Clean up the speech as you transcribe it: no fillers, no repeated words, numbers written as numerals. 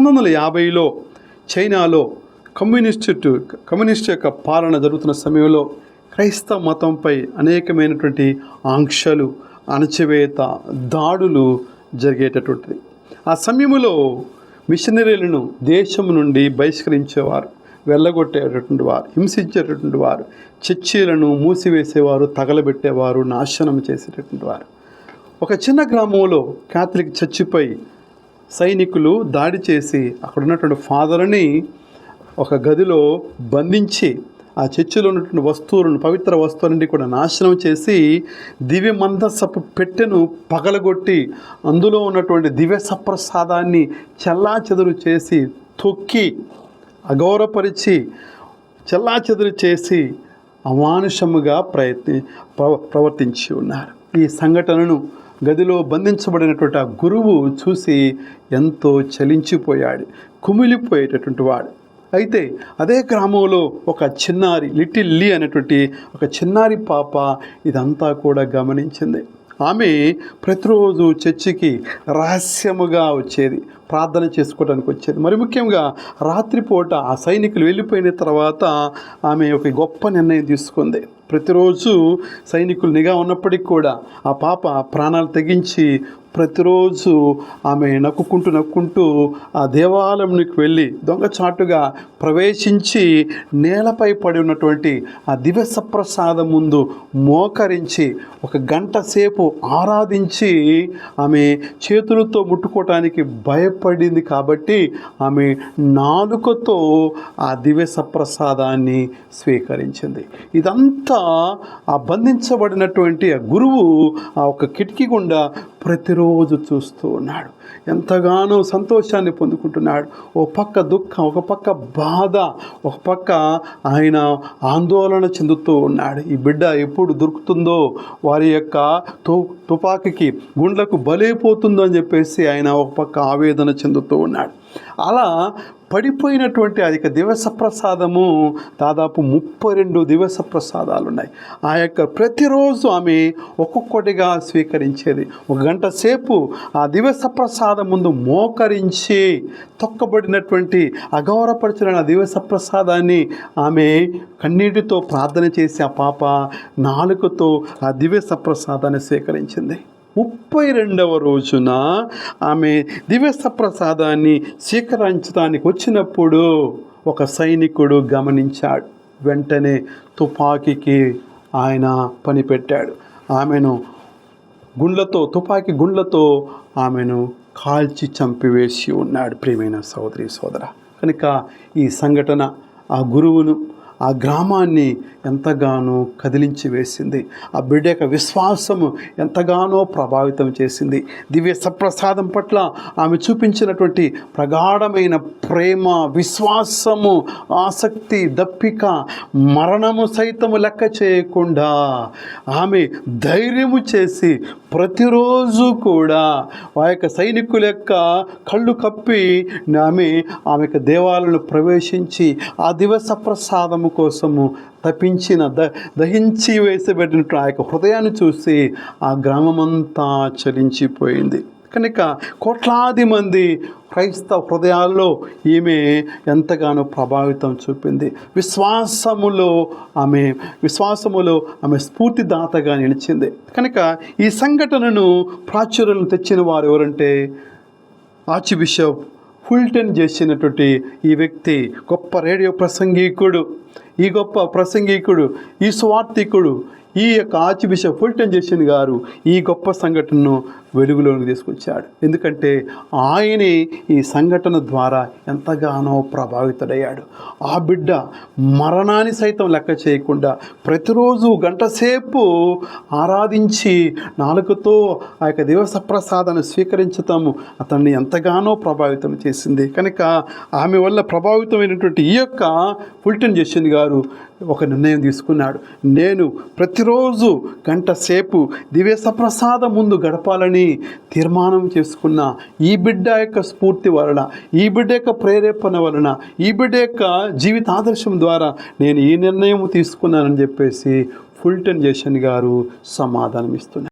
1950లో చైనాలో కమ్యూనిస్ట్ యొక్క పాలన జరుగుతున్న సమయంలో క్రైస్తవ మతంపై అనేకమైనటువంటి ఆంక్షలు, అణచివేత, దాడులు జరిగేటటువంటిది. ఆ సమయంలో మిషనరీలను దేశం నుండి బహిష్కరించేవారు, వెళ్ళగొట్టేటటువంటి వారు, హింసించేటటువంటి వారు, చర్చిలను మూసివేసేవారు, తగలబెట్టేవారు, నాశనం చేసేటటువంటి వారు. ఒక చిన్న గ్రామంలో క్యాథలిక్ చర్చిపై సైనికులు దాడి చేసి అక్కడ ఉన్నటువంటి ఫాదర్ని ఒక గదిలో బంధించి ఆ చర్చిలో ఉన్నటువంటి వస్తువులను, పవిత్ర వస్తువులన్నీ కూడా నాశనం చేసి దివ్య మందసపు పెట్టెను పగలగొట్టి అందులో ఉన్నటువంటి దివ్య సప్రసాదాన్ని చెల్లాచెదురు చేసి తొక్కి అగౌరవపరిచి చెల్లాచెదురు చేసి అమానుషముగా ప్రవర్తించి ఉన్నారు. ఈ సంఘటనను గదిలో బంధించబడినటువంటి ఆ గురువు చూసి ఎంతో చలించిపోయాడు, కుమిలిపోయేటటువంటి వాడు. అయితే అదే గ్రామంలో ఒక చిన్నారి, లిటిల్ లీ అనేటువంటి ఒక చిన్నారి పాప ఇదంతా కూడా గమనించింది. ఆమె ప్రతిరోజు చర్చికి రహస్యముగా వచ్చేది, ప్రార్థన చేసుకోవడానికి వచ్చేది. మరి ముఖ్యంగా రాత్రిపూట ఆ సైనికులు వెళ్ళిపోయిన తర్వాత ఆమె ఒక గొప్ప నిర్ణయం తీసుకుంది. ప్రతిరోజు సైనికులు నిఘా ఉన్నప్పటికీ కూడా ఆ పాప ప్రాణాలు తెగించి ప్రతిరోజు ఆమె నక్కుంటూ ఆ దేవాలయంకి వెళ్ళి దొంగచాటుగా ప్రవేశించి నేలపై పడి ఉన్నటువంటి ఆ దివ్య సప్రసాదం ముందు మోకరించి 1 గంట సేపు ఆరాధించి ఆమె చేతులతో ముట్టుకోవటానికి భయపడింది. కాబట్టి ఆమె నాలుకతో ఆ దివ్య సప్రసాదాన్ని స్వీకరించింది. ఇదంతా ఆ బంధించబడినటువంటి ఆ గురువు ఆ ఒక కిటికీ గుండా ప్రతిరోజు చూస్తూ ఉన్నాడు. ఎంతగానో సంతోషాన్ని పొందుకుంటున్నాడు. ఒక పక్క దుఃఖం, ఒక పక్క బాధ, ఒక పక్క ఆయన ఆందోళన చెందుతూ ఉన్నాడు. ఈ బిడ్డ ఎప్పుడు దొరుకుతుందో, వారి యొక్క తుపాకీకి గుండ్లకు బలైపోతుందో అని చెప్పేసి ఆయన ఒక పక్క ఆవేదన చెందుతూ ఉన్నాడు. అలా పడిపోయినటువంటి అది దివ్య సప్రసాదము దాదాపు 32 దివ్య సప్రసాదాలు ఉన్నాయి. ఆ యొక్క ప్రతిరోజు ఆమె ఒక్కొక్కటిగా స్వీకరించేది. 1 గంట సేపు ఆ దివ్య సప్రసాదం ముందు మోకరించి తొక్కబడినటువంటి అగౌరవపరిచిన దివ్య సప్రసాదాన్ని ఆమె కన్నీటితో ప్రార్థన చేసి ఆ పాప నాలుకతో ఆ దివ్య సప్రసాదాన్ని స్వీకరించింది. 32వ రోజున ఆమె దివ్య సప్రసాదాన్ని స్వీకరించడానికి వచ్చినప్పుడు ఒక సైనికుడు గమనించాడు. వెంటనే తుపాకీకి ఆయన పనిపెట్టాడు. ఆమెను తుపాకీ గుండ్లతో ఆమెను కాల్చి చంపివేసి ఉన్నాడు. ప్రియమైన సోదరి సోదర, కనుక ఈ సంఘటన ఆ గురువును, ఆ గ్రామాన్ని ఎంతగానో కదిలించి వేసింది. ఆ బిడ్డ యొక్క విశ్వాసము ఎంతగానో ప్రభావితం చేసింది. దివ్య సప్రసాదం పట్ల ఆమె చూపించినటువంటి ప్రగాఢమైన ప్రేమ, విశ్వాసము, ఆసక్తి, దప్పిక, మరణము సైతము లెక్క చేయకుండా ఆమె ధైర్యము చేసి ప్రతిరోజు కూడా ఆ యొక్క సైనికుల యొక్క కళ్ళు కప్పి ఆమె యొక్క దేవాలయంలో ప్రవేశించి ఆ దివ్య సప్రసాదము కోసము తప్పించిన దహించి వేసబెట్టినట్టు ఆ యొక్క హృదయాన్ని చూసి ఆ గ్రామమంతా చలించిపోయింది. కనుక కోట్లాది మంది క్రైస్తవ హృదయాల్లో ఈమె ఎంతగానో ప్రభావితం చూపింది. విశ్వాసములో ఆమె స్ఫూర్తిదాతగా నిలిచింది. కనుక ఈ సంఘటనను ప్రాచుర్యం తెచ్చిన వారు ఎవరంటే ఆర్చ్ బిషప్ ఫుల్టన్ చేసినటువంటి ఈ వ్యక్తి గొప్ప రేడియో ప్రసంగికుడు, ఈ సువార్థికుడు, ఈ యొక్క ఆర్చ్ బిషప్ ఫుల్టన్ జేసన్ గారు ఈ గొప్ప సంఘటనను వెలుగులోకి తీసుకొచ్చాడు. ఎందుకంటే ఆయనే ఈ సంఘటన ద్వారా ఎంతగానో ప్రభావితుడయ్యాడు. ఆ బిడ్డ మరణాన్ని సైతం లెక్క చేయకుండా ప్రతిరోజు 1 గంట సేపు ఆరాధించి నాలుకతో ఆ యొక్క దివ్య సప్రసాదాన్ని స్వీకరించటము అతన్ని ఎంతగానో ప్రభావితం చేసింది. కనుక ఆమె వల్ల ప్రభావితమైనటువంటి ఈ యొక్క ఫుల్టన్ జేసన్ గారు ఒక నిర్ణయం తీసుకున్నాడు. నేను ప్రతిరోజు 1 గంట సేపు దివ్య సప్రసాదం ముందు గడపాలని తీర్మానం చేసుకున్న ఈ బిడ్డ యొక్క స్ఫూర్తి వలన, ఈ బిడ్డ యొక్క ప్రేరేపణ వలన, ఈ బిడ్డ యొక్క జీవితాదర్శం ద్వారా నేను ఈ నిర్ణయం తీసుకున్నానని చెప్పేసి ఫుల్టన్ జేసన్ గారు సమాధానం ఇస్తున్నారు.